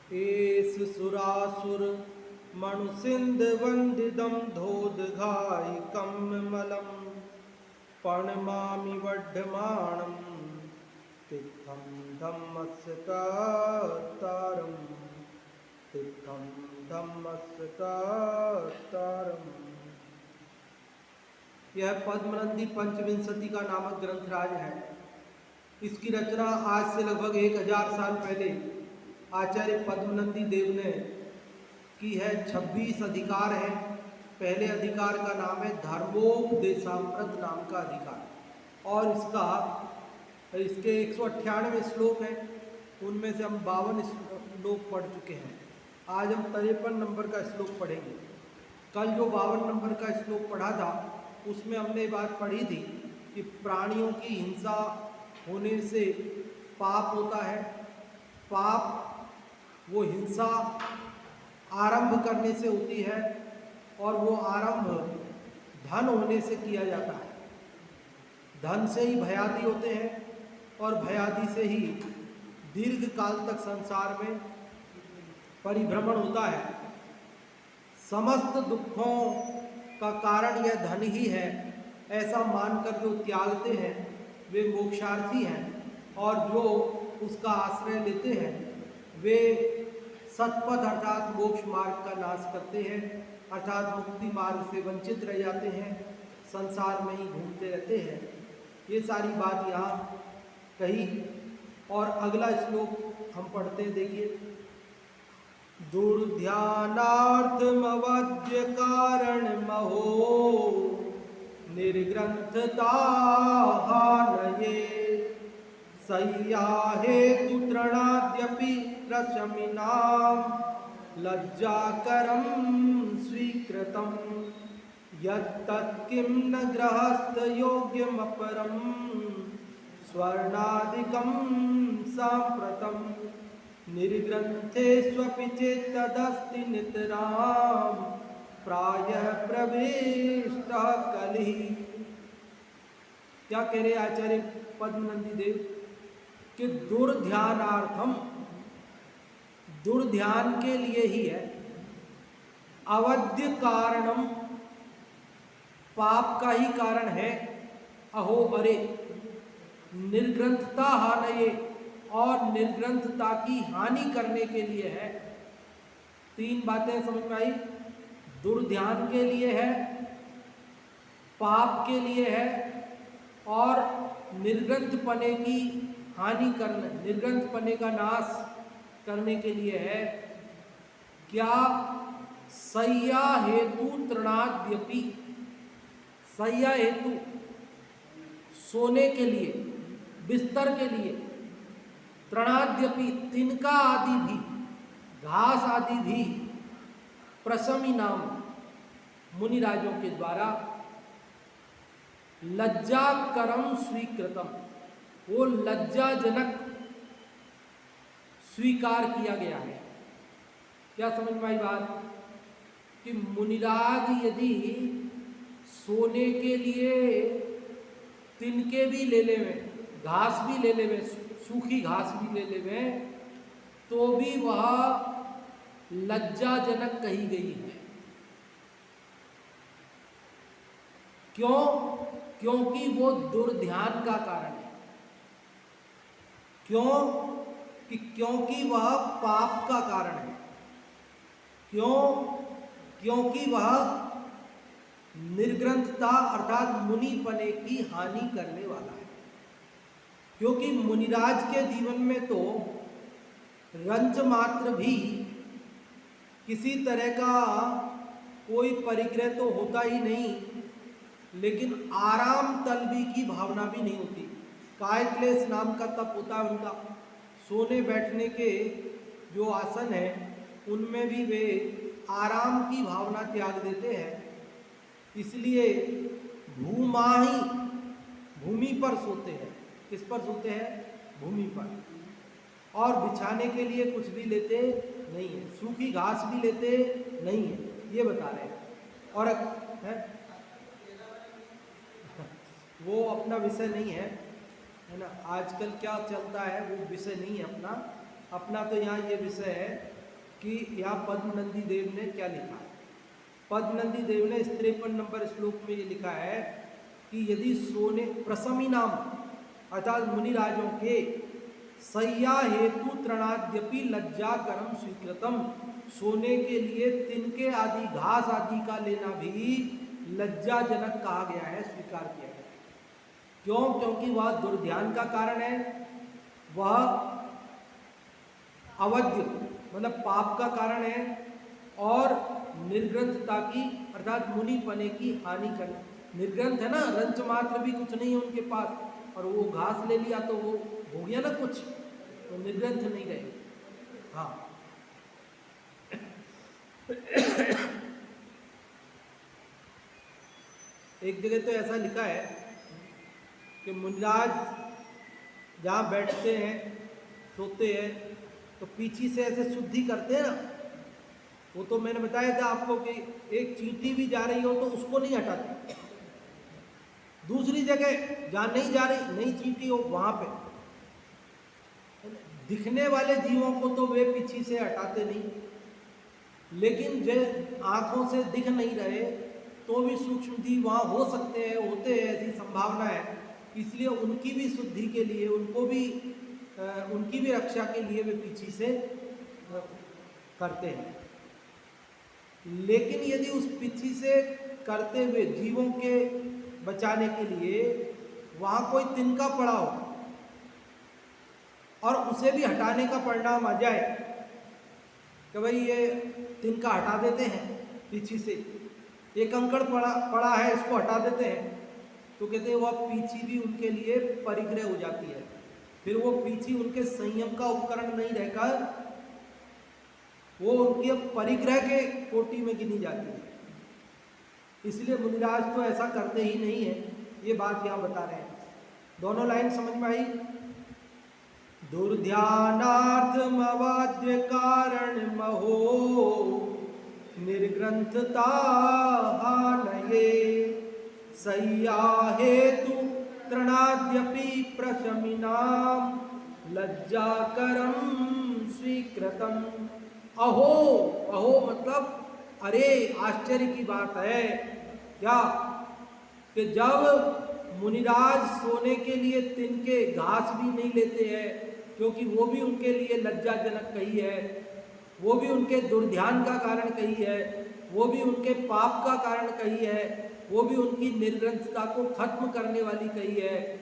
S सुरासुर मणुसिंध वंदिदम धोदघायिकम मलम प्रणमामि वर्धमानं तीर्थं धम्मस्य तारं तीर्थं धम्मस्य तारम्। यह पद्मनंदी पंचविंशति का नामक ग्रंथराज है। इसकी रचना आज से लगभग 1000 साल पहले आचार्य पद्मनंदी देव ने की है। 26 अधिकार है। पहले अधिकार का नाम है धर्मोपदेशामृत नाम का अधिकार और इसके 198 श्लोक हैं। उनमें से हम 52 श्लोक पढ़ चुके हैं। आज हम 53 नंबर का श्लोक पढ़ेंगे। कल जो 52 नंबर का श्लोक पढ़ा था उसमें हमने ये बात पढ़ी थी कि प्राणियों की हिंसा होने से पाप होता है। पाप वो हिंसा आरंभ करने से होती है और वो आरंभ धन होने से किया जाता है। धन से ही भयादि होते हैं और भयादि से ही दीर्घ काल तक संसार में परिभ्रमण होता है। समस्त दुखों का कारण यह धन ही है, ऐसा मानकर जो त्यागते हैं वे मोक्षार्थी हैं और जो उसका आश्रय लेते हैं वे सतपथ अर्थात मोक्ष मार्ग का नाश करते हैं, अर्थात मुक्ति मार्ग से वंचित रह जाते हैं, संसार में ही घूमते रहते हैं। ये सारी बात यहाँ कही। और अगला श्लोक हम पढ़ते हैं, देखिए। दुर्ध्यानार्थमवद्य कारण महो निर्ग्रंथता हानये सय्याहेतु तृणाद्यपि रशमिनां लज्जाकरं स्वीकृतं यत्तत्किं न गृहस्थयोग्यमपरं स्वर्णादिकं साम्प्रतं निर्ग्रन्थेष्वपि चेत्तदस्ति नितरां प्रायः प्रविष्टः कलिः। क्या कह रहे आचार्य पद्मनंदी देव कि दुर्ध्यानार्थम, दुर्ध्यान के लिए ही है। अवद्य कारणम, पाप का ही कारण है। अहो अरे, निर्ग्रंथता हानये, और निर्ग्रंथता की हानि करने के लिए है। 3 बातें समझ में आई। दुर्ध्यान के लिए है, पाप के लिए है और निर्ग्रंथ पने की हानि करने, निर्ग्रंथ पने का नाश करने के लिए है। क्या? सय्या हेतु तृणाद्यपि, सय्या हेतु सोने के लिए, बिस्तर के लिए, तृणाद्यपि तिनका आदि भी, घास आदि भी, प्रशमी नाम मुनिराजों के द्वारा लज्जाकरम स्वीकृतम, वो लज्जाजनक स्वीकार किया गया है। क्या समझ में आई बात? कि मुनिराज यदि सोने के लिए तिनके भी ले लेवे, घास भी ले लेवे, सूखी घास भी ले लेवे, तो भी वह लज्जाजनक कही गई है। क्यों? क्योंकि वो दुर्ध्यान का कारण है। क्यों? कि क्योंकि वह पाप का कारण है। क्यों? क्योंकि वह निर्ग्रंथता अर्थात मुनिपने की हानि करने वाला है। क्योंकि मुनिराज के जीवन में तो रंच मात्र भी किसी तरह का कोई परिग्रह तो होता ही नहीं, लेकिन आराम तलबी की भावना भी नहीं होती। कायक्लेश नाम का तप होता है उनका। सोने बैठने के जो आसन है उनमें भी वे आराम की भावना त्याग देते हैं। इसलिए भूमाही, भूमि पर सोते हैं। किस पर सोते हैं? भूमि पर। और बिछाने के लिए कुछ भी लेते नहीं है, सूखी घास भी लेते नहीं है, ये बता रहे हैं। और है वो अपना विषय नहीं है, है ना। आजकल क्या चलता है वो विषय नहीं है अपना। अपना तो यहाँ ये विषय है कि यहाँ पद्मनंदी देव ने क्या लिखा है। पद्मनंदी देव ने 53 नंबर श्लोक में ये लिखा है कि यदि सोने प्रसमी नाम अर्थात मुनिराजों के सय्या हेतु तृणाद्यपि लज्जा करम स्वीकृतम, सोने के लिए तिनके आदि घास आदि का लेना भी लज्जाजनक कहा गया है, स्वीकार किया गया है। क्यों? क्योंकि वह दुर्ध्यान का कारण है, वह अवध्य मतलब पाप का कारण है और निर्ग्रंथता की अर्थात मुनिपने की हानि कर। निर्ग्रंथ है ना, रंच मात्र भी कुछ नहीं है उनके पास, और वो घास ले लिया तो वो हो गया ना कुछ, तो निर्ग्रंथ नहीं रहे। हाँ एक जगह तो ऐसा लिखा है कि मुनिराज जहाँ बैठते हैं सोते हैं तो पीछे से ऐसे शुद्धि करते हैं ना, वो तो मैंने बताया था आपको कि एक चींटी भी जा रही हो तो उसको नहीं हटाते। दूसरी जगह जहाँ नहीं जा रही, नहीं चींटी हो, वहाँ पे दिखने वाले जीवों को तो वे पीछे से हटाते नहीं, लेकिन जो आँखों से दिख नहीं रहे तो भी सूक्ष्म जीव वहाँ हो सकते हैं, होते हैं, ऐसी संभावना है। इसलिए उनकी भी शुद्धि के लिए, उनकी भी रक्षा के लिए वे पीछे से करते हैं। लेकिन यदि उस पीछे से करते हुए जीवों के बचाने के लिए वहाँ कोई तिनका पड़ा हो और उसे भी हटाने का परिणाम आ जाए कि भाई ये तिनका हटा देते हैं पीछे से, एक कंकड़ पड़ा है इसको हटा देते हैं, तो कहते हैं वह पीछे भी उनके लिए परिग्रह हो जाती है। फिर वो पीछे उनके संयम का उपकरण नहीं रहकर वो उनके परिग्रह के कोटि में गिनी जाती है। इसलिए मुनिराज तो ऐसा करते ही नहीं है, ये बात यहाँ बता रहे हैं। दोनों लाइन समझ में आई? दुर्ध्यानार्थमवाद्य कारण महो निर्ग्रंथता हानये सय्या हेतु तृणाद्यपि प्रशमिनाम लज्जाकरम स्वीकृतम। अहो, अहो मतलब अरे आश्चर्य की बात है क्या कि जब मुनिराज सोने के लिए तिनके घास भी नहीं लेते हैं, क्योंकि वो भी उनके लिए लज्जाजनक कही है, वो भी उनके दुर्ध्यान का कारण कही है, वो भी उनके पाप का कारण कही है, वो भी उनकी निर्ग्रंथता को खत्म करने वाली कही है।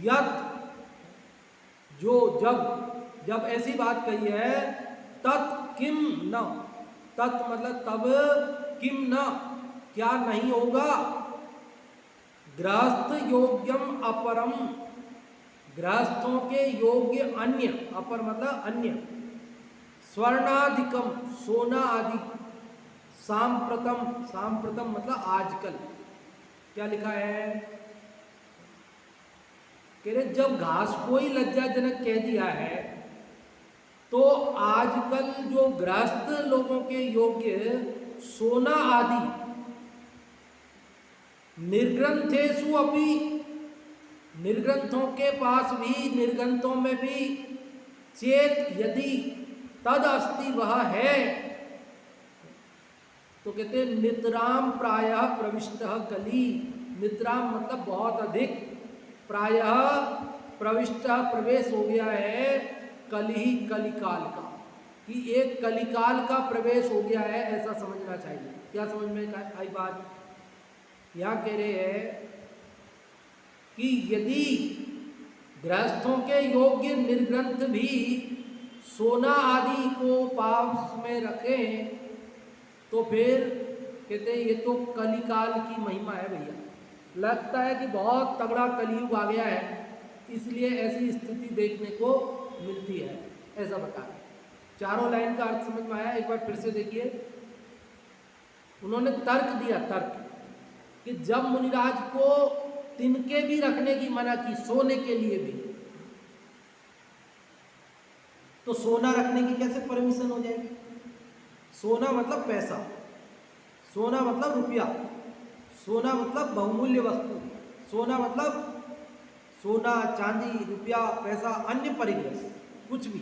यत जो जब ऐसी बात कही है, तत् किम न, तत् मतलब तब, किम न क्या नहीं होगा, गृहस्थ योग्यम अपरम, गृहस्थों के योग्य अन्य, अपर मतलब अन्य, स्वर्णाधिकम सोना आदि, सांप्रतम, सांप्रतम मतलब आजकल। क्या लिखा है? कह रहे जब घास को ही लज्जाजनक कह दिया है तो आजकल जो गृहस्थ लोगों के योग्य सोना आदि निर्ग्रंथेषु अपि, निर्ग्रंथों के पास भी, निर्ग्रंथों में भी, चेत यदि तद अस्ति वह है, तो कहते हैं नितराम प्रायः प्रविष्टः कली। नितराम मतलब बहुत अधिक, प्रायः प्रविष्टः प्रवेश हो गया है, कली कलिकाल का, कि एक कलिकाल का प्रवेश हो गया है, ऐसा समझना चाहिए। क्या समझ में आई बात? यहाँ कह रहे हैं कि यदि गृहस्थों के योग्य निर्ग्रंथ भी सोना आदि को पास में रखें तो फिर कहते हैं ये तो कलिकाल की महिमा है भैया। लगता है कि बहुत तगड़ा कलयुग आ गया है, इसलिए ऐसी स्थिति देखने को मिलती है, ऐसा बता रहे। चारों लाइन का अर्थ समझ में आया? एक बार फिर से देखिए। उन्होंने तर्क दिया, तर्क कि जब मुनिराज को तिनके भी रखने की मना की, सोने के लिए भी, तो सोना रखने की कैसे परमिशन हो जाएगी? सोना मतलब पैसा, सोना मतलब रुपया, सोना मतलब बहुमूल्य वस्तु, सोना मतलब सोना चांदी रुपया पैसा अन्य परिग्रह कुछ भी,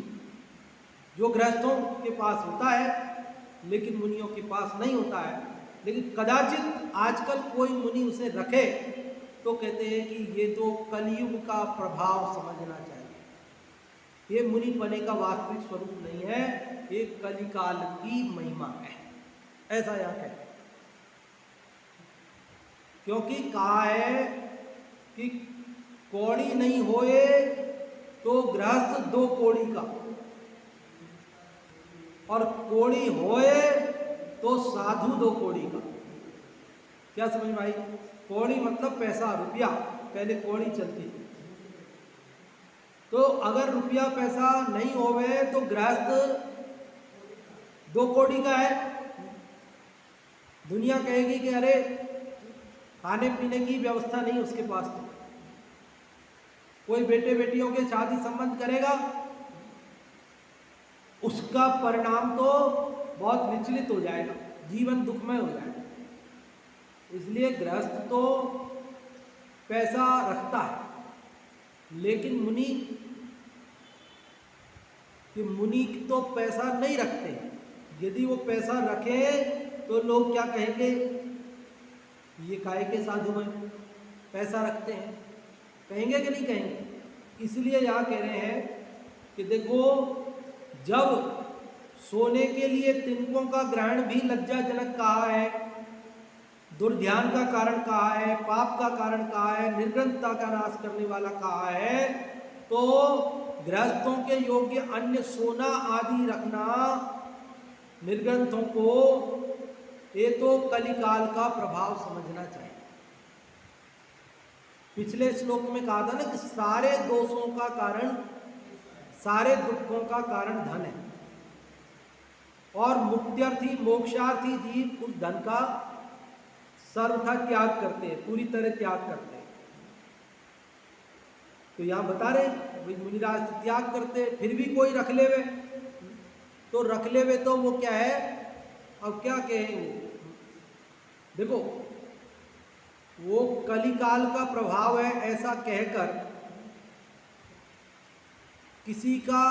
जो गृहस्थों के पास होता है लेकिन मुनियों के पास नहीं होता है। लेकिन कदाचित आजकल कोई मुनि उसे रखे तो कहते हैं कि ये तो कलयुग का प्रभाव समझना चाहिए, ये मुनि पने का वास्तविक स्वरूप नहीं है, ये कलिकाल की महिमा है, ऐसा यहाँ कहते हैं। क्योंकि कहा है कि कौड़ी नहीं होए तो गृहस्थ दो कौड़ी का, और कौड़ी होए तो साधु दो कौड़ी का। क्या समझ में आई? कौड़ी मतलब पैसा, रुपया, पहले कौड़ी चलती थी। तो अगर रुपया पैसा नहीं होवे तो गृहस्थ दो कौड़ी का है। दुनिया कहेगी कि अरे खाने पीने की व्यवस्था नहीं उसके पास, तो कोई बेटे बेटियों के शादी संबंध करेगा, उसका परिणाम तो बहुत विचलित हो जाएगा, जीवन दुखमय हो जाएगा। इसलिए गृहस्थ तो पैसा रखता है, लेकिन मुनि तो पैसा नहीं रखते। यदि वो पैसा रखे तो लोग क्या कहेंगे, ये काहे के साधु हैं, पैसा रखते हैं, कहेंगे कि नहीं कहेंगे? इसलिए यहाँ कह रहे हैं कि देखो, जब सोने के लिए तिनकों का ग्रहण भी लज्जाजनक कहा है, दुर्ध्यान का कारण कहा है, पाप का कारण कहा है, निर्ग्रंथता का नाश करने वाला कहा है, तो गृहस्थों के योग्य अन्य सोना आदि रखना निर्ग्रंथों को, ये तो कलिकाल का प्रभाव समझना चाहिए। पिछले श्लोक में कहा था ना कि सारे दोषों का कारण, सारे दुखों का कारण धन है, और मुक्त्यर्थी मोक्षार्थी जीव उस धन का सर्वथा त्याग करते हैं, पूरी तरह त्याग करते हैं। तो यहां बता रहे मुनिराज त्याग करते, फिर भी कोई रख लेवे तो रख लेवे तो वो क्या है, अब क्या कहेंगे? देखो, वो कलिकाल का प्रभाव है ऐसा कहकर किसी का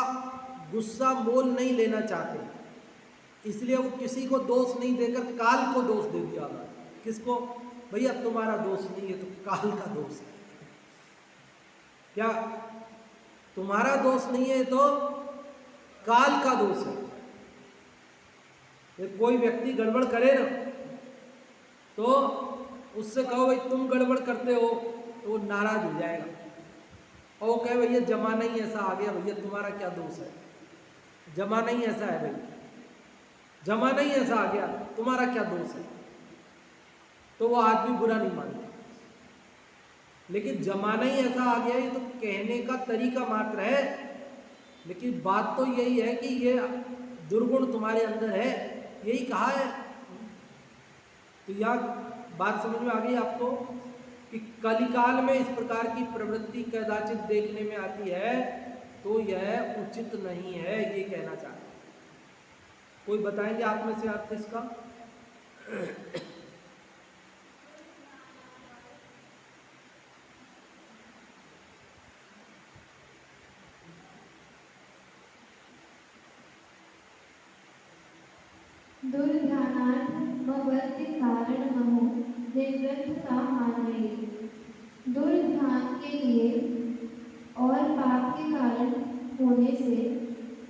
गुस्सा मोल नहीं लेना चाहते, इसलिए वो किसी को दोष नहीं देकर काल को दोष दे दिया। किसको? भैया तुम्हारा दोष नहीं है, तो काल का दोष है। क्या तुम्हारा दोष नहीं है तो काल का दोष है। कोई व्यक्ति गड़बड़ करे ना, तो उससे कहो भाई तुम गड़बड़ करते हो, तो वो नाराज हो जाएगा, और वो कहे भैया जमाना ही ऐसा आ गया, भैया तुम्हारा क्या दोष है, जमाना ही ऐसा है भाई, जमाना ही ऐसा आ गया, तुम्हारा क्या दोष है, तो वो आदमी बुरा नहीं मानता। लेकिन जमाना ही ऐसा आ गया, ये तो कहने का तरीका मात्र है, लेकिन बात तो यही है कि ये दुर्गुण तुम्हारे अंदर है, यही कहा है। तो यह बात समझ में आ गई आपको कि कलिकाल में इस प्रकार की प्रवृत्ति कदाचित देखने में आती है, तो यह उचित नहीं है, ये कहना चाहते हैं। कोई बताएंगे आप में से अर्थ इसका? दुर्ध्यानार्थमवर्ति कारणमहो निर्ग्रंथता मानवे। दुर्ध्यान के लिए और पाप के कारण होने से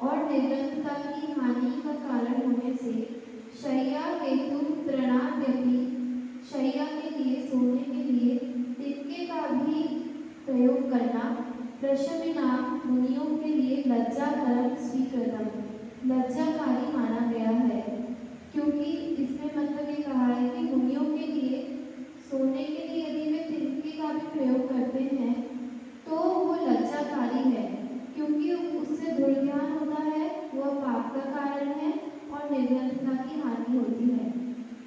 और निर्ग्रंथता की हानि का कारण होने से शय्या हेतु त्रणाद्यपि, शय्या के लिए, सोने के लिए तिनके का भी प्रयोग करना प्रशमिनाम मुनियों के लिए लज्जाकरम स्वीकृतम, लज्जाकारी माना गया है। क्योंकि इसमें मतलब ये कहा है कि मुनियों के लिए सोने के लिए यदि वे तिनके का भी प्रयोग करते हैं तो वो लज्जाकारी है, क्योंकि उससे दुर्ध्यान होता है, वह पाप का कारण है और निर्ग्रंथता की हानि होती है।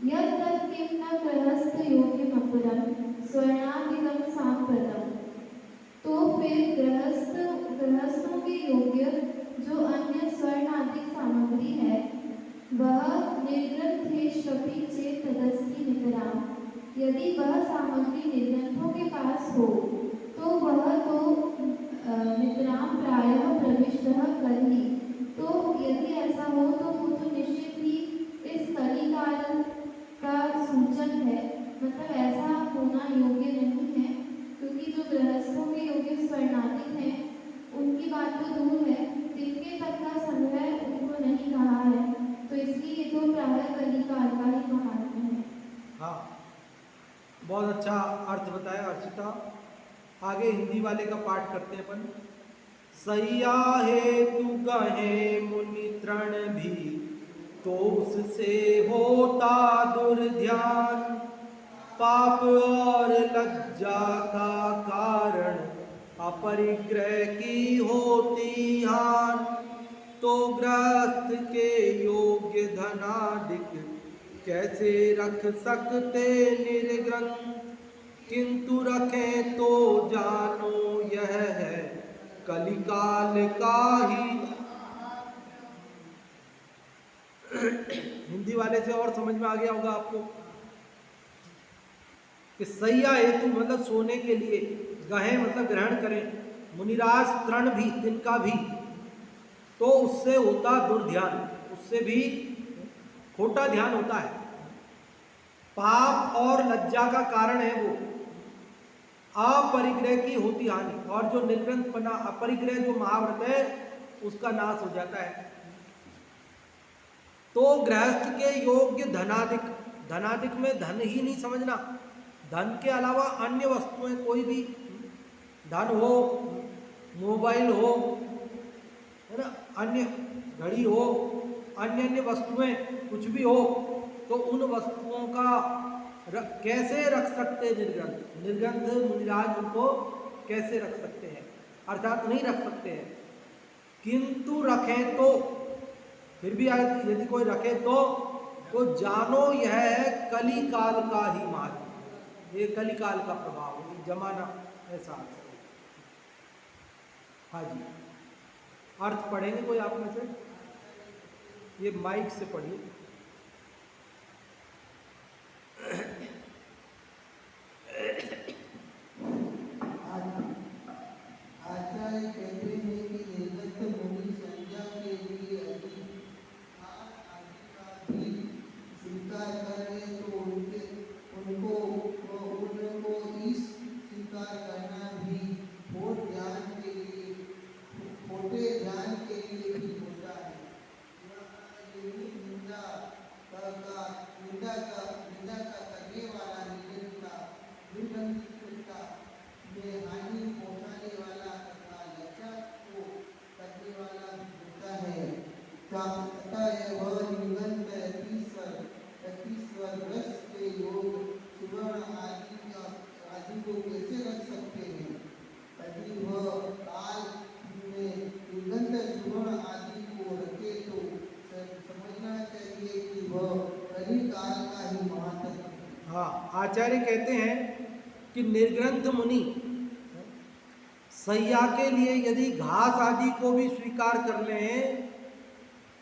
यद तत्किम्न गृहस्थ योग्यमपरम स्वर्णादिकम सांप्रतम। तो फिर गृहस्थों के योग्य जो अन्य स्वर्णादिक सामग्री है, वह निर्ग्रंथेष्वपि चेत् तदस्ति नितराम्। यदि वह सामग्री निर्ग्रंथों के पास हो तो वह तो नितराम प्रायः प्रविष्टः करी। तो यदि ऐसा हो तो वो तो निश्चित ही इस कलिकाल का सूचक है, मतलब ऐसा होना योग्य नहीं है, क्योंकि जो गृहस्थों के योग्य स्वर्णाधिक हैं उनकी बात तो दूर है, तिनके तक का संग्रह उनको नहीं कहा है, तो इसलिए ये तो प्रायः कलिकाल का ही महात्म्य है। हाँ, बहुत अच्छा अर्थ बताया अर्चिता। आगे हिंदी वाले का पाठ करते हैं अपन। सैया हेतु गहे मुनि तृण भी, तो उससे होता दुर्ध्यान, पाप और लज्जा का कारण अपरिग्रह की होती हान। तो गृहस्थ के योग्य धनादिक कैसे रख सकते निर्ग्रंथ, किंतु रखें तो जानो यह है कलिकाल का ही। हिंदी वाले से और समझ में आ गया होगा आपको कि सैया हेतु मतलब सोने के लिए, गहे मतलब ग्रहण करें, मुनिराज तृण भी तिनका भी, तो उससे होता दुर्ध्यान, उससे भी खोटा ध्यान होता है। पाप और लज्जा का कारण है वो, अपरिग्रह की होती हानि, और जो निर्ग्रंथपना अपरिग्रह जो महाव्रत है उसका नाश हो जाता है। तो गृहस्थ के योग्य धनादिक, धनादिक में धन ही नहीं समझना, धन के अलावा अन्य वस्तुएं, कोई भी धन हो, मोबाइल हो, है ना, अन्य घड़ी हो, अन्य अन्य वस्तुएं कुछ भी हो, तो उन वस्तुओं का कैसे रख सकते निर्ग्रंथ, निर्ग्रंथ मुनिराज उनको कैसे रख सकते हैं, अर्थात नहीं रख सकते हैं। किंतु रखें तो, फिर भी यदि कोई रखे तो जानो यह है कलिकाल का ही महत्व, ये कलिकाल का प्रभाव, ये जमाना ऐसा है। हाँ जी, अर्थ पढ़ेंगे कोई आप में से? ये माइक से पढ़िए। आचार्य कहते हैं कि निर्गत मुनि संज्ञा के लिए अधिक भी स्वीकार करें तो उनको इस स्वीकार करना भी खोटे ध्यान के लिए भी होता है। निंदा का करने वाला निर्गंधता में हानि पहुंचाने वाला तथा लज्जा को करने वाला भी होता है। अतः वह निर्गंध अतिस्वर्ग्रस्त के योग सुवर्ण आदि को कैसे रख सकते हैं? यदि वह काल में निर्गंध सुवर्ण आदि को रखे तो समझना चाहिए कि वह कलिकाल का ही महात्म है। हाँ, आचार्य कहते हैं कि निर्ग्रंथ मुनि सैया के लिए यदि घास आदि को भी स्वीकार कर लें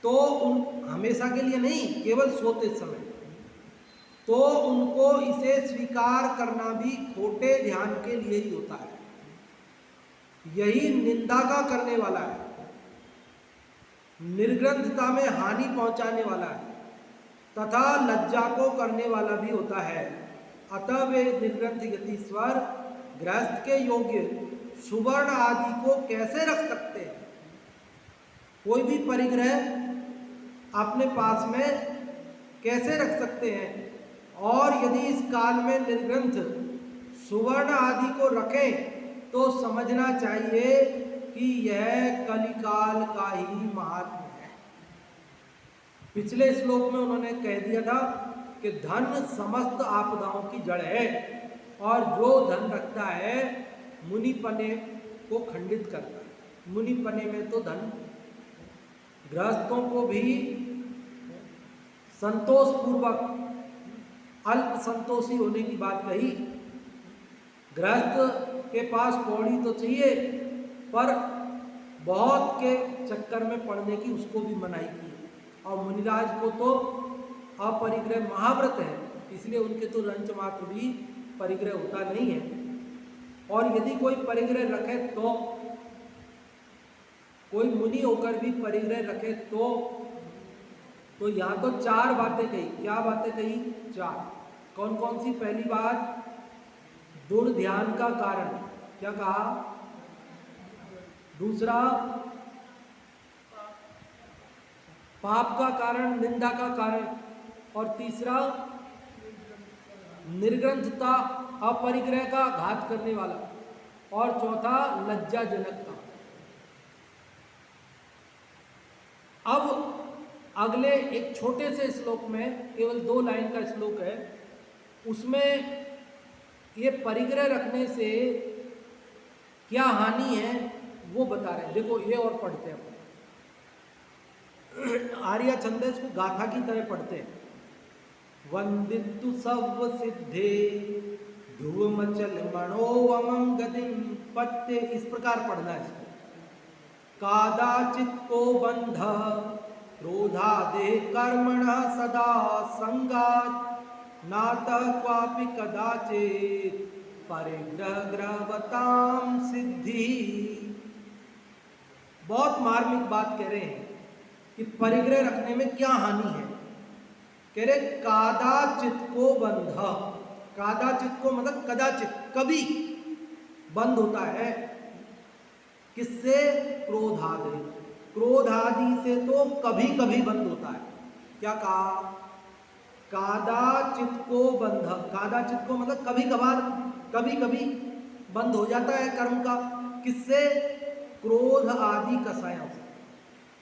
तो उन हमेशा के लिए नहीं, केवल सोते समय, तो उनको इसे स्वीकार करना भी खोटे ध्यान के लिए ही होता है। यही निंदा का करने वाला है, निर्ग्रंथता में हानि पहुंचाने वाला है तथा लज्जा को करने वाला भी होता है। अतः वे निर्ग्रंथ यतीश्वर गृहस्थ के योग्य सुवर्ण आदि को कैसे रख सकते हैं? कोई भी परिग्रह अपने पास में कैसे रख सकते हैं? और यदि इस काल में निर्ग्रंथ सुवर्ण आदि को रखें तो समझना चाहिए कि यह कलिकाल का ही महात्म्य है। पिछले श्लोक में उन्होंने कह दिया था कि धन समस्त आपदाओं की जड़ है, और जो धन रखता है मुनिपने को खंडित करता है। मुनिपने में तो धन, गृहस्थों को भी संतोष पूर्वक अल्प संतोषी होने की बात कही। गृहस्थ के पास कौड़ी तो चाहिए, पर बहुत के चक्कर में पड़ने की उसको भी मनाही की। और मुनिराज को तो अपरिग्रह महाव्रत है, इसलिए उनके तो रंच मात्र भी परिग्रह होता नहीं है। और यदि कोई परिग्रह रखे तो कोई मुनि होकर भी परिग्रह रखे तो यहाँ तो 4 बातें कही। क्या बातें कही? 4। कौन कौन सी? पहली बात, दुर्ध्यान का कारण, क्या कहा? दूसरा, पाप का कारण, निंदा का कारण, और तीसरा, निर्ग्रंथता, अपरिग्रह का घात करने वाला, और चौथा, लज्जाजनकता। अब अगले एक छोटे से श्लोक में, केवल 2 लाइन का श्लोक है, उसमें ये परिग्रह रखने से क्या हानि है वो बता रहे हैं। देखो ये और पढ़ते हैं, आर्या छंदस को गाथा की तरह पढ़ते हैं। वंदितु सव सिद्धे ध्रुवमचल मणोवमं गतिम पत्ते, इस प्रकार पढ़ना है इसको। कादाचित को बंध क्रोधादे कर्मणः सदा संगात् नातः क्वापि कदाचित् परिग्रहग्रहवतां सिद्धि। बहुत मार्मिक बात कह रहे हैं कि परिग्रह रखने में क्या हानि है। कह रहे कादाचित को बंध, कादाचित को मतलब कदाचित, कभी बंद होता है। किससे? क्रोधादि, क्रोधादि से तो कभी कभी बंद होता है। क्या कहा? कादाचित को बंध, कादाचित को मतलब कभी कभार, कभी कभी बंद हो जाता है कर्म का। किससे? क्रोध आदि कसायों से।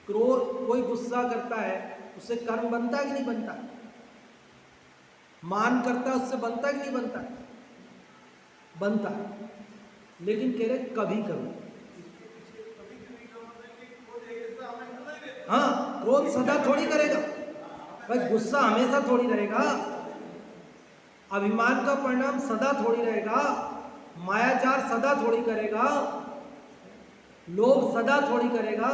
क्रोध, कोई गुस्सा करता है उससे कर्म बनता है कि नहीं बनता? मान करता है उससे बनता है कि नहीं बनता? बनता है, लेकिन कह रहे कभी कभी। हाँ, क्रोध सदा थोड़ी करेगा भाई, गुस्सा हमेशा थोड़ी रहेगा, अभिमान का परिणाम सदा थोड़ी रहेगा, मायाचार सदा थोड़ी करेगा, लोभ सदा थोड़ी करेगा।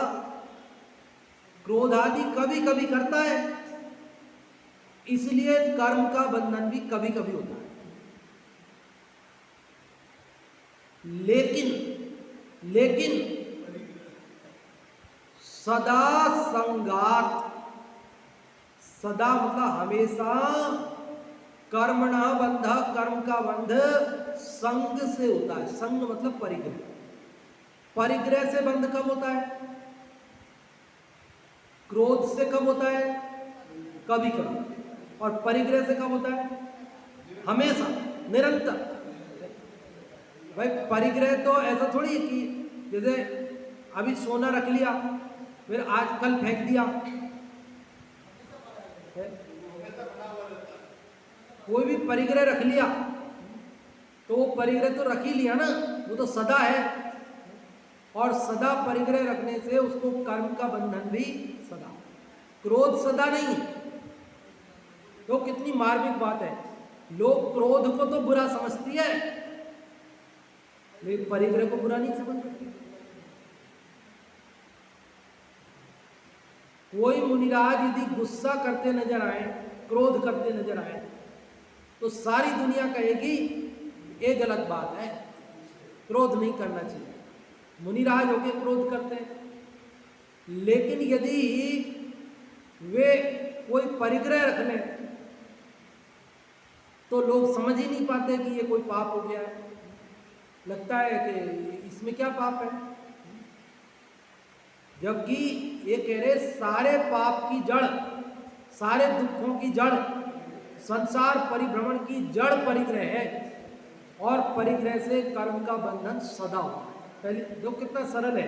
क्रोध आदि कभी कभी करता है, इसलिए कर्म का बंधन भी कभी कभी होता है। लेकिन सदा संगात, सदा मतलब हमेशा, कर्मणा बंध, कर्म का बंध संग से होता है। संग मतलब परिग्रह। परिग्रह से बंध कब होता है? क्रोध से कब होता है? कभी कभी। और परिग्रह से कब होता है? हमेशा, निरंतर। भाई परिग्रह तो ऐसा थोड़ी है कि जैसे अभी सोना रख लिया फिर आज कल फेंक दिया। कोई भी परिग्रह रख लिया तो वो परिग्रह तो रख ही लिया ना, वो तो सदा है। और सदा परिग्रह रखने से उसको कर्म का बंधन भी सदा। क्रोध सदा नहीं है। तो कितनी मार्मिक बात है। लोग क्रोध को तो बुरा समझती है, लेकिन परिग्रह को बुरा नहीं समझते। कोई मुनिराज यदि गुस्सा करते नजर आए, क्रोध करते नजर आए, तो सारी दुनिया कहेगी ये गलत बात है, क्रोध नहीं करना चाहिए। मुनिराज होके क्रोध करते हैं। लेकिन यदि वे कोई परिग्रह रख लें तो लोग समझ ही नहीं पाते कि ये कोई पाप हो गया है। लगता है कि इसमें क्या पाप है, जबकि ये कह रहे सारे पाप की जड़, सारे दुखों की जड़, संसार परिभ्रमण की जड़ परिग्रह है। और परिग्रह से कर्म का बंधन सदा होता है। पहले जो कितना सरल है।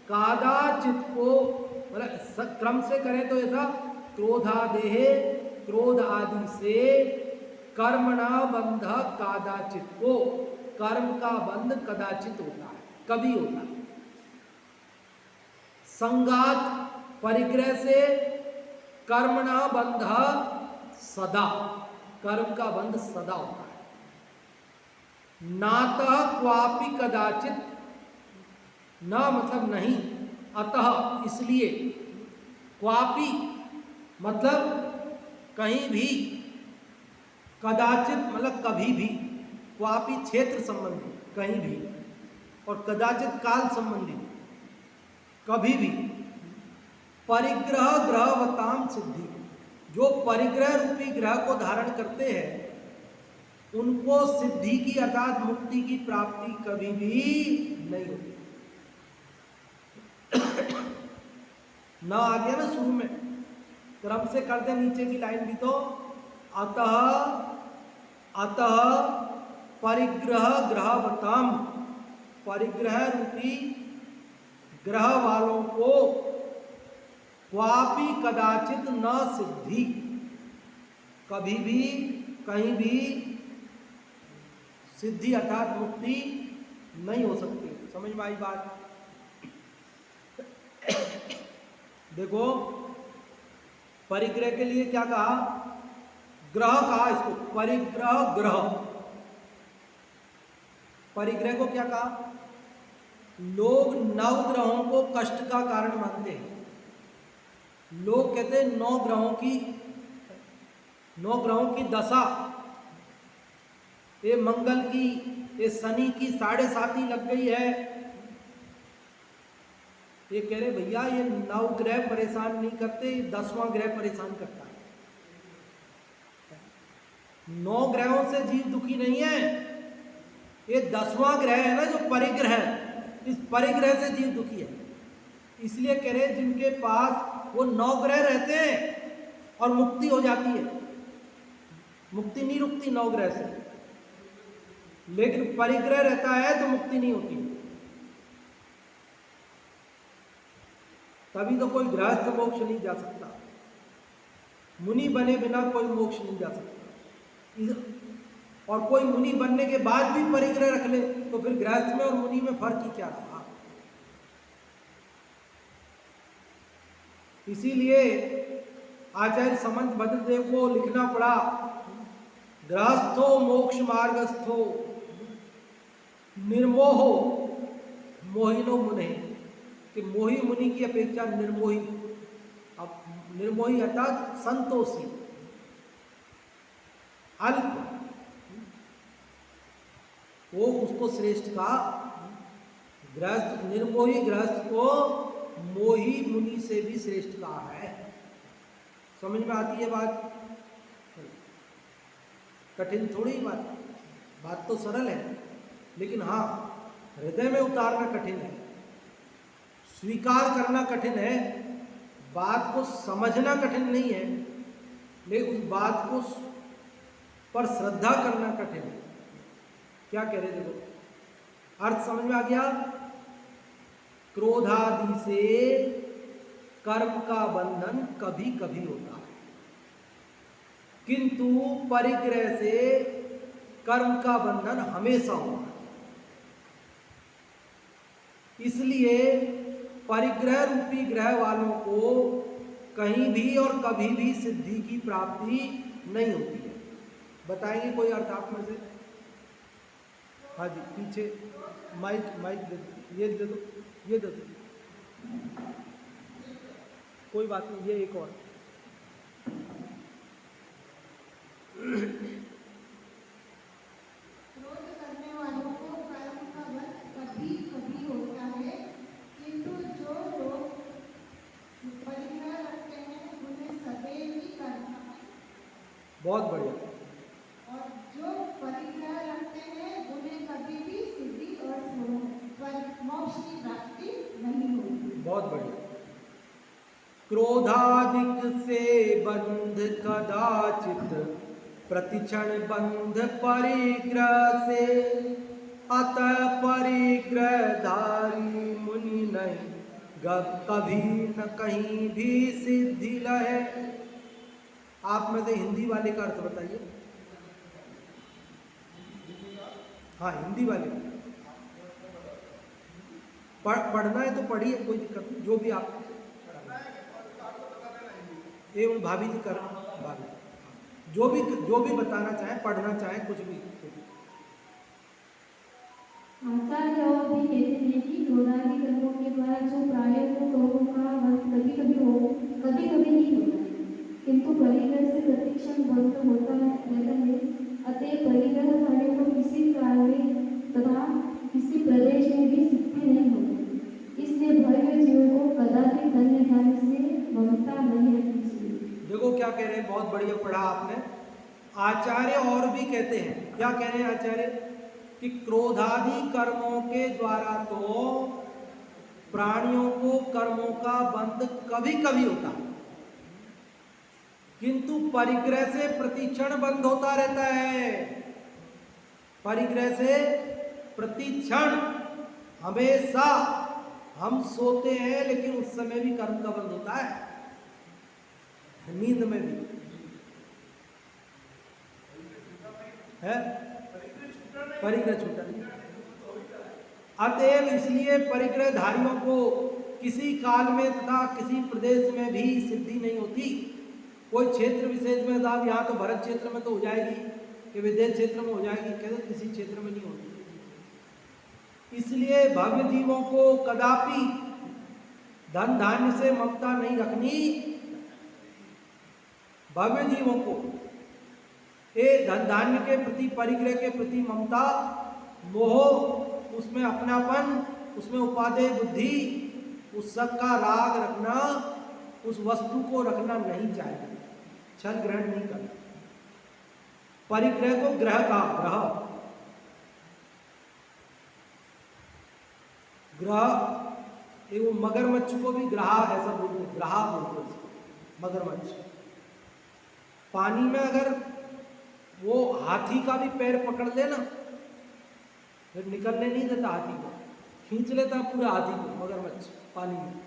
कादाचित को मतलब क्रम से करें तो ऐसा, क्रोधादेह, क्रोध आदि से कर्मणा बंध कादाचित को, कर्म का बंध कदाचित होता है, कभी होता है। संगात, परिग्रह से कर्मणा बंध सदा, कर्म का बंध सदा होता है। नातः क्वापि कदाचित, न मतलब नहीं, अतः इसलिए, क्वापि मतलब कहीं भी, कदाचित मतलब कभी भी, क्वापि क्षेत्र संबंधी कहीं भी, और कदाचित काल संबंधी, कभी भी परिग्रह ग्रहवताम सिद्धि, जो परिग्रह रूपी ग्रह को धारण करते हैं उनको सिद्धि की अर्थात मुक्ति की प्राप्ति कभी भी नहीं होती। ना आ गया ना शुरू में, क्रम से कर दे नीचे की लाइन भी तो, अतः अतः परिग्रह ग्रहवताम, परिग्रह रूपी ग्रह वालों को क्वापि कदाचित न सिद्धि, कभी भी कहीं भी सिद्धि अर्थात मुक्ति नहीं हो सकती। समझ में आई बात? देखो परिग्रह के लिए क्या कहा, ग्रह कहा इसको, परिग्रह ग्रह, परिग्रह को क्या कहा, लोग नवग्रहों को कष्ट का कारण मानते हैं। लोग कहते हैं 9 ग्रहों की दशा, ये मंगल की, ये शनि की 7.5 लग गई है। ये कह रहे भैया ये 9 ग्रह परेशान नहीं करते, 10वां ग्रह परेशान करता है। 9 ग्रहों से जीव दुखी नहीं है, ये 10वां ग्रह है ना जो परिग्रह है, इस परिग्रह से जीव दुखी है। इसलिए कह रहे जिनके पास वो 9 ग्रह रहते हैं और मुक्ति हो जाती है, मुक्ति नहीं रुकती 9 ग्रह से, लेकिन परिग्रह रहता है तो मुक्ति नहीं होती। तभी तो कोई गृहस्थ मोक्ष नहीं जा सकता, मुनि बने बिना कोई मोक्ष नहीं जा सकता। और कोई मुनि बनने के बाद भी परिग्रह रख ले तो फिर गृहस्थ में और मुनि में फर्क ही क्या रहा। इसीलिए आचार्य समंत भद्रदेव को लिखना पड़ा, गृहस्थो मोक्ष मार्गस्थो निर्मोहो मोहिनो मुने, कि मोही मुनि की अपेक्षा निर्मोही, अब निर्मोही अर्थात संतोषी, अल्प, वो उसको श्रेष्ठ कहा। गृहस्थ, निर्मोही गृहस्थ को मोही मुनि से भी श्रेष्ठ कहा है। समझ में आती है बात? कठिन थोड़ी बात तो सरल है, लेकिन हाँ हृदय में उतारना कठिन है, स्वीकार करना कठिन है, बात को समझना कठिन नहीं है, लेकिन उस बात को पर श्रद्धा करना कठिन है। क्या कह रहे देखो, अर्थ समझ में आ गया? क्रोधादि से कर्म का बंधन कभी कभी होता है, किंतु परिग्रह से कर्म का बंधन हमेशा होता है। इसलिए परिग्रह रूपी ग्रह वालों को कहीं भी और कभी भी सिद्धि की प्राप्ति नहीं होती है। बताएंगे कोई अर्थ आप में से? हाँ जी, पीछे माइक दे दो, ये दे दो, ये दे दो, कोई बात नहीं, ये एक और। क्रोध करने वालों को कर्म का बल कभी कभी होता है, किंतु जो लोग परिग्रह रखते हैं उन्हें सदैव ही करना है। बहुत बढ़िया। और जो परिग्रह रखते हैं उन्हें कभी भी सिद्धि और मोक्ष की प्राप्ति नहीं होती। बहुत बढ़िया। क्रोधादिक से बंध कदाचित, प्रतिक्षण बंध परिग्रह से, अतः परिग्रहधारी मुनि नहीं कभी न कहीं भी सिद्धि लहे। आप में से हिंदी वाले का अर्थ बताइए। हाँ, हिंदी वाले पढ़ना है तो पढ़िए, कोई दिक्कत नहीं, जो भी आप एवं भाभी जी कर, भाभी जो भी बताना चाहें, पढ़ना चाहें, कुछ भी। आचार्य और भी कहते हैं कि क्रोधादि कर्मों के द्वारा जो प्रायः कर्मों का वध कभी कभी नहीं होता है, किंतु परिग्रह से प्रतिक्षण बंध होता रहता है। अतः परिग्रहधारियों को किसी काल में तथा किसी प्रदेश में भी सिद्धि नहीं होती। इसलिए भव्य जीवों को कह रहे हैं, बहुत बढ़िया पढ़ा आपने। आचार्य और भी कहते हैं, क्या कह रहे हैं आचार्य, कि क्रोधादि कर्मों के द्वारा तो प्राणियों को कर्मों का बंध कभी कभी होता है, किंतु परिग्रह से प्रतिक्षण बंद होता रहता है। परिग्रह से प्रतिक्षण, हमेशा हम सोते हैं लेकिन उस समय भी कर्म का बंध होता है, नींद में भी है, परिग्रह छूटा नहीं। अतएव इसलिए परिग्रहधारियों को किसी काल में तथा किसी प्रदेश में भी सिद्धि नहीं होती। कोई क्षेत्र विशेष में, साहब यहाँ तो भरत क्षेत्र में तो हो जाएगी, कि विदेश क्षेत्र में हो जाएगी, कहते किसी क्षेत्र में नहीं होती। इसलिए भव्य जीवों को कदापि धन धान्य से ममता नहीं रखनी। भव्य जीवों को ये धन धान्य के प्रति, परिग्रह के प्रति ममता, मोह, उसमें अपनापन, उसमें उपादेय बुद्धि, उस सब का राग रखना, उस वस्तु को रखना नहीं चाहिए, छल ग्रहण नहीं करना। परिग्रह को ग्रह का, ग्रह वो मगरमच्छ को भी ग्रहा ऐसा बोलते, ग्रहा बोलते उसको, मगरमच्छ। पानी में अगर वो हाथी का भी पैर पकड़ लेना, फिर निकलने नहीं देता, हाथी को खींच लेता पूरा, हाथी को मगरमच्छ पानी में।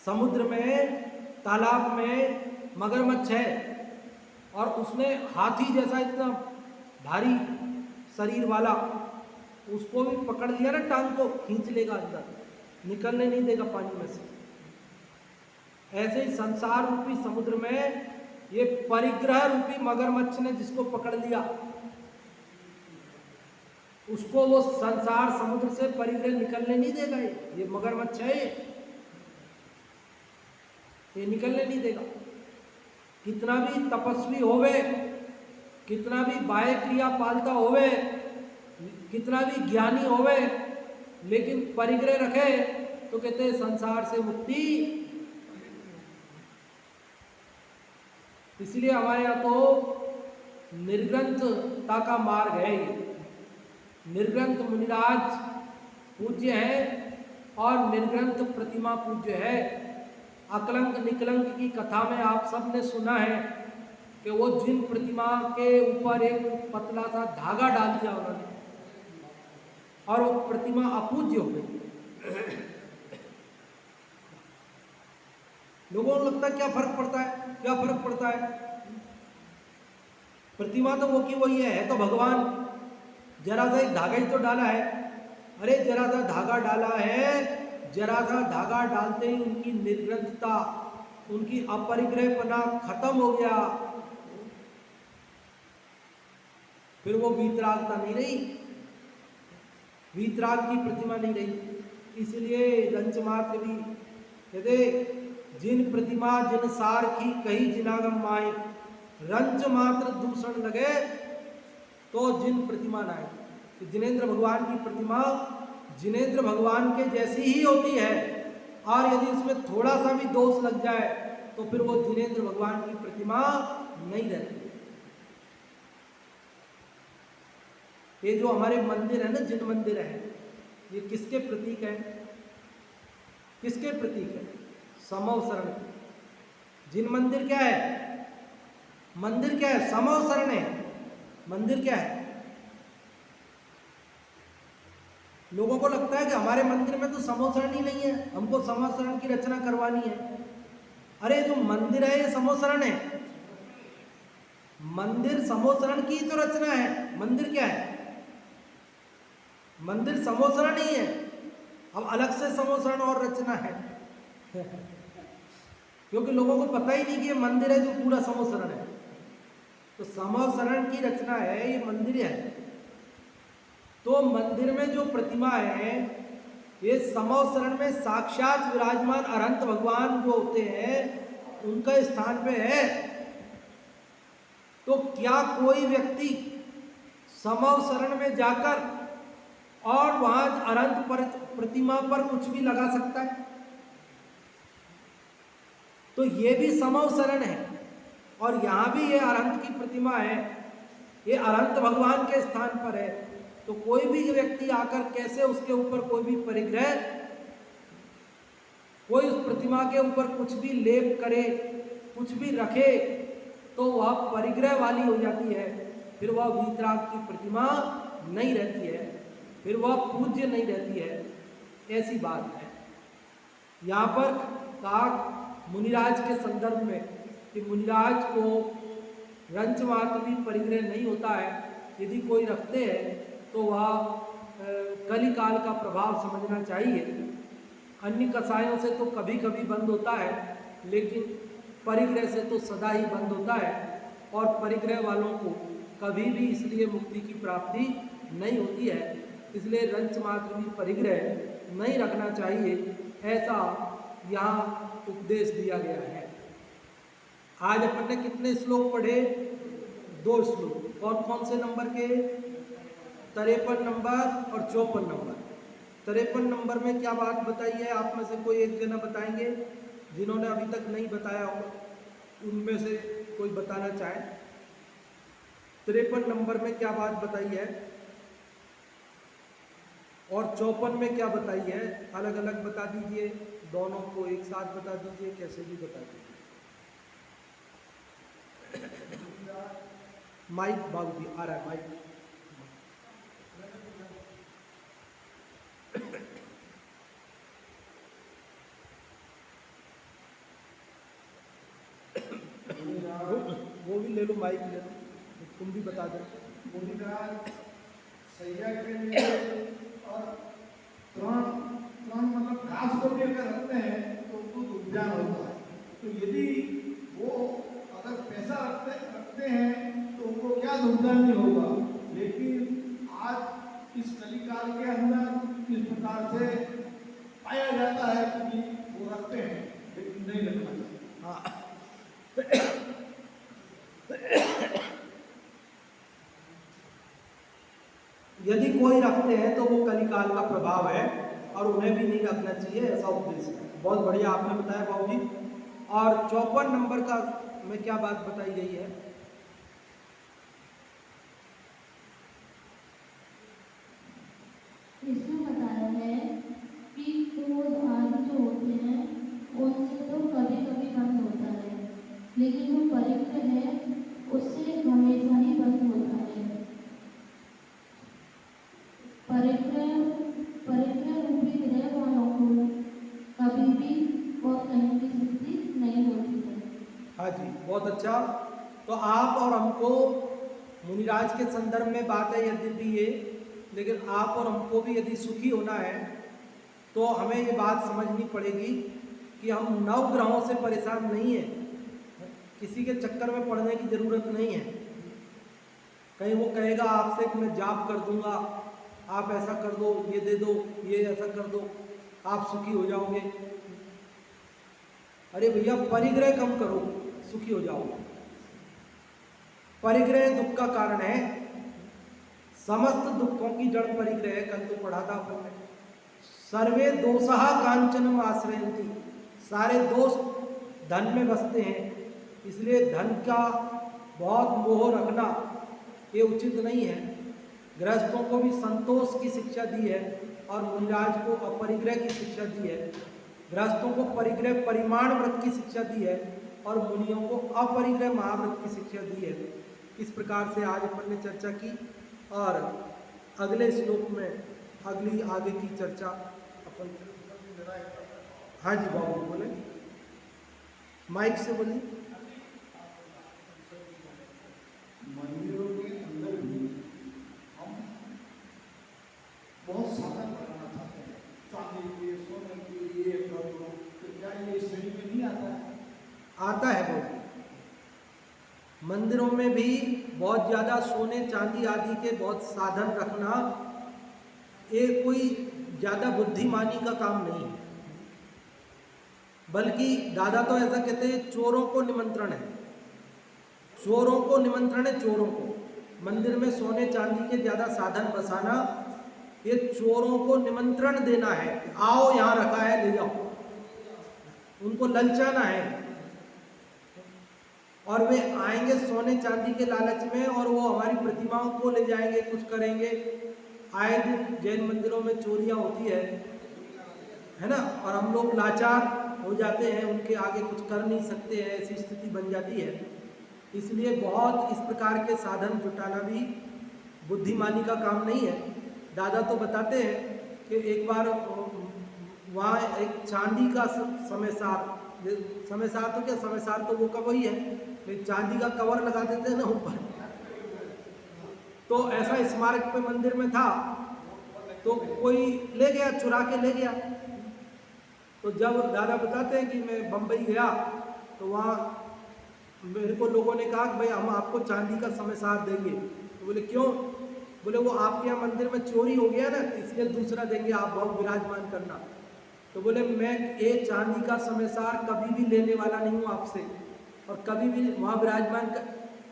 समुद्र में, तालाब में मगरमच्छ है और उसने हाथी जैसा इतना भारी शरीर वाला, उसको भी पकड़ लिया ना, टांग को खींच लेगा अंदर, निकलने नहीं देगा पानी में से। ऐसे ही संसार रूपी समुद्र में ये परिग्रह रूपी मगरमच्छ ने जिसको पकड़ लिया, उसको वो संसार समुद्र से परिग्रह निकलने नहीं देगा। ये मगरमच्छ है, ये निकलने नहीं देगा। कितना भी तपस्वी होवे, कितना भी बाह्य क्रिया पालता होवे, कितना भी ज्ञानी होवे, लेकिन परिग्रह रखे तो कहते हैं संसार से मुक्ति। इसलिए हमारे यहाँ तो निर्ग्रंथता का मार्ग है। ये निर्ग्रंथ मुनिराज पूज्य है और निर्ग्रंथ प्रतिमा पूज्य है। अकलंक निकलंक की कथा में आप सब ने सुना है कि वो जिन प्रतिमा के ऊपर एक पतला सा धागा डाल दिया उन्होंने और वो प्रतिमा अपूज्य हो गई। लोगों को लगता है क्या फर्क पड़ता है, क्या फर्क पड़ता है, प्रतिमा तो वो की वही है तो भगवान, जरा सा एक धागा ही तो डाला है। अरे जरा सा धागा डाला है, जरा सा धागा डालते ही उनकी निर्ग्रंथता, उनकी अपरिग्रहपना खत्म हो गया, फिर वो वीतरागता नहीं रही, वीतराग की प्रतिमा नहीं रही। इसलिए रंच मात्र भी कहते, जिन प्रतिमा जिन सार की कही जिनागम माए, रंच मात्र दूषण लगे तो जिन प्रतिमा लाए। तो जिनेंद्र भगवान की प्रतिमा जिनेंद्र भगवान के जैसी ही होती है, और यदि उसमें थोड़ा सा भी दोष लग जाए तो फिर वो जिनेंद्र भगवान की प्रतिमा नहीं रहती। ये जो हमारे मंदिर है ना, जिन मंदिर है, ये किसके प्रतीक है, किसके प्रतीक है? समव शरण। जिन मंदिर क्या है, मंदिर क्या है? समव शरण है। मंदिर क्या है? लोगों को लगता है कि हमारे मंदिर में तो समव शरण ही नहीं है, हमको समव शरण की रचना करवानी है। अरे जो मंदिर है ये समव शरण है, मंदिर समव शरण की तो रचना है। मंदिर क्या है? मंदिर समव शरण ही है, अब अलग से समव शरण और रचना है क्योंकि लोगों को पता ही नहीं कि ये मंदिर है जो पूरा समव शरण है। तो समव शरण की रचना है, ये मंदिर है। तो मंदिर में जो प्रतिमा है ये समव शरण में साक्षात विराजमान अरहंत भगवान जो होते हैं उनका स्थान पे है। तो क्या कोई व्यक्ति समव शरण में जाकर और वहां अरहंत प्रतिमा पर कुछ भी लगा सकता है? तो ये भी समव शरण है। और यहाँ भी ये अरहंत की प्रतिमा है, ये अरहंत भगवान के स्थान पर है। तो कोई भी व्यक्ति आकर कैसे उसके ऊपर कोई भी परिग्रह, कोई उस प्रतिमा के ऊपर कुछ भी लेप करे, कुछ भी रखे, तो वह परिग्रह वाली हो जाती है। फिर वह वीतराग की प्रतिमा नहीं रहती है, फिर वह पूज्य नहीं रहती है, ऐसी बात है। यहाँ पर कहा मुनिराज के संदर्भ में कि मुनिराज को रंच मात्र भी परिग्रह नहीं होता है, यदि कोई रखते हैं तो वह कली काल का प्रभाव समझना चाहिए। अन्य कसायों से तो कभी कभी बंद होता है, लेकिन परिग्रह से तो सदा ही बंद होता है। और परिग्रह वालों को कभी भी इसलिए मुक्ति की प्राप्ति नहीं होती है, इसलिए रंच मात्र भी परिग्रह नहीं रखना चाहिए, ऐसा यहाँ उपदेश दिया गया है। आज अपन ने कितने श्लोक पढ़े? 2 श्लोक। कौन कौन से नंबर के? 53 नंबर और 54 नंबर। 53 नंबर में क्या बात बताई है? आप में से कोई एक जना बताएंगे, जिन्होंने अभी तक नहीं बताया हो, उनमें से कोई बताना चाहे। 53 नंबर में क्या बात बताई है और 54 में क्या बताई है? अलग अलग बता दीजिए, दोनों को एक साथ बता दीजिए, कैसे भी बता दीजिए। माइक बाबू जी आ रहा है, माइक। वो भी ले लो, माइक ले लो, तुम भी बता दो। मुनिराज सैया के लिए और तृण मतलब घास को भी अगर रखते हैं तो उनको उद्यान होता है। तो यदि वो अगर पैसा रखते हैं तो उनको क्या उद्यान नहीं होगा। लेकिन आज इस कलिकाल के अंदर इस प्रकार से पाया जाता है कि वो रखते हैं, लेकिन नहीं रखना चाहिए। हाँ यदि कोई रखते हैं तो वो कलिकाल का प्रभाव है और उन्हें भी नहीं रखना चाहिए, ऐसा उपदेश है। बहुत बढ़िया आपने बताया बाबू जी। और 54 नंबर का में क्या बात बताई गई है? इसमें बताया है कि क्रोध आदि जो होते हैं उनसे तो कभी कभी बंद होता है, लेकिन वो परिग्रह है उससे हमेशा ही बंद होता है। परिग्रह रूपी ग्रह वालों को कभी भी और कहीं की सिद्धि नहीं होती है। हाँ जी, बहुत अच्छा। तो आप और हमको मुनिराज के संदर्भ में बात है यद्यपि ये, लेकिन आप और हमको भी यदि सुखी होना है तो हमें ये बात समझनी पड़ेगी कि हम 9 ग्रहों से परेशान नहीं हैं, किसी के चक्कर में पड़ने की ज़रूरत नहीं है। कहीं वो कहेगा आपसे कि मैं जाप कर दूंगा, आप ऐसा कर दो, ये दे दो, ये ऐसा कर दो, आप सुखी हो जाओगे। अरे भैया परिग्रह कम करो, सुखी हो जाओगे। परिग्रह दुख का कारण है, समस्त दुखों की जड़ परिग्रह है। कल तो पढ़ा था अपन ने, सर्वे दोषः कांचनम आश्रयन्ति, सारे दोष धन में बसते हैं। इसलिए धन का बहुत मोह रखना ये उचित नहीं है। गृहस्थों को भी संतोष की शिक्षा दी है और मुनिराज को अपरिग्रह की शिक्षा दी है। गृहस्थों को परिग्रह परिमाण व्रत की शिक्षा दी है और मुनियों को अपरिग्रह महाव्रत की शिक्षा दी है। इस प्रकार से आज अपन ने चर्चा की और अगले श्लोक में अगली आगे की चर्चा अपन। हाँ जी बाबू बोले, माइक से बोलिए। मंदिरों के अंदर भी हम बहुत साधन करना चाहते हैं, चांदी के, सोने के, ये कर दो, तो क्या ये श्रेणी में नहीं आता है? आता है बाबू। मंदिरों में भी बहुत ज़्यादा सोने चांदी आदि के बहुत साधन रखना ये कोई ज़्यादा बुद्धिमानी का काम नहीं है, बल्कि दादा तो ऐसा कहते हैं चोरों को निमंत्रण है। चोरों को निमंत्रण है, चोरों को मंदिर में सोने चांदी के ज़्यादा साधन बसाना, ये चोरों को निमंत्रण देना है कि आओ यहाँ रखा है ले जाओ, उनको ललचाना है और वे आएंगे सोने चांदी के लालच में और वो हमारी प्रतिमाओं को ले जाएंगे, कुछ करेंगे। आए दिन जैन मंदिरों में चोरियां होती है ना, और हम लोग लाचार हो जाते हैं, उनके आगे कुछ कर नहीं सकते हैं, ऐसी स्थिति बन जाती है। इसलिए बहुत इस प्रकार के साधन जुटाना भी बुद्धिमानी का काम नहीं है। दादा तो बताते हैं कि एक बार वहाँ एक चांदी का समयसार तो क्या, समयसार तो वो का वही है, लेकिन चांदी का कवर लगा देते हैं ना ऊपर, तो ऐसा स्मारक पे मंदिर में था, तो कोई ले गया, चुरा के ले गया। तो जब दादा बताते हैं कि मैं बम्बई गया तो वहाँ मेरे को लोगों ने कहा कि भाई हम आपको चांदी का समयसार देंगे। तो बोले क्यों? बोले वो आपके यहाँ मंदिर में चोरी हो गया ना, इसलिए दूसरा देंगे, आप बहुत विराजमान करना। तो बोले मैं ये चांदी का समयसार कभी भी लेने वाला नहीं हूँ आपसे, और कभी भी वहाँ विराजमान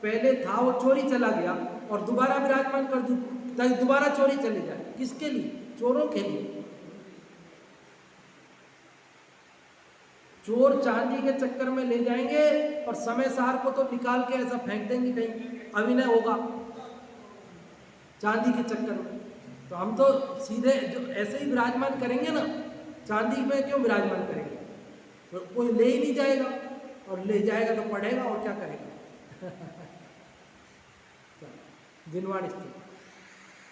पहले था वो चोरी चला गया और दोबारा विराजमान कर दूँ ताकि दोबारा चोरी चले जाए। किसके लिए? चोरों के लिए। चोर चांदी के चक्कर में ले जाएंगे और समयसार को तो निकाल के ऐसा फेंक देंगे, कहीं अभिनय होगा चांदी के चक्कर में। तो हम तो सीधे जो ऐसे ही विराजमान करेंगे ना, चांदी में क्यों विराजमान करेंगे? तो कोई ले ही नहीं जाएगा, और ले जाएगा तो पढ़ेगा और क्या करेगा। जिनवाणी स्थिति।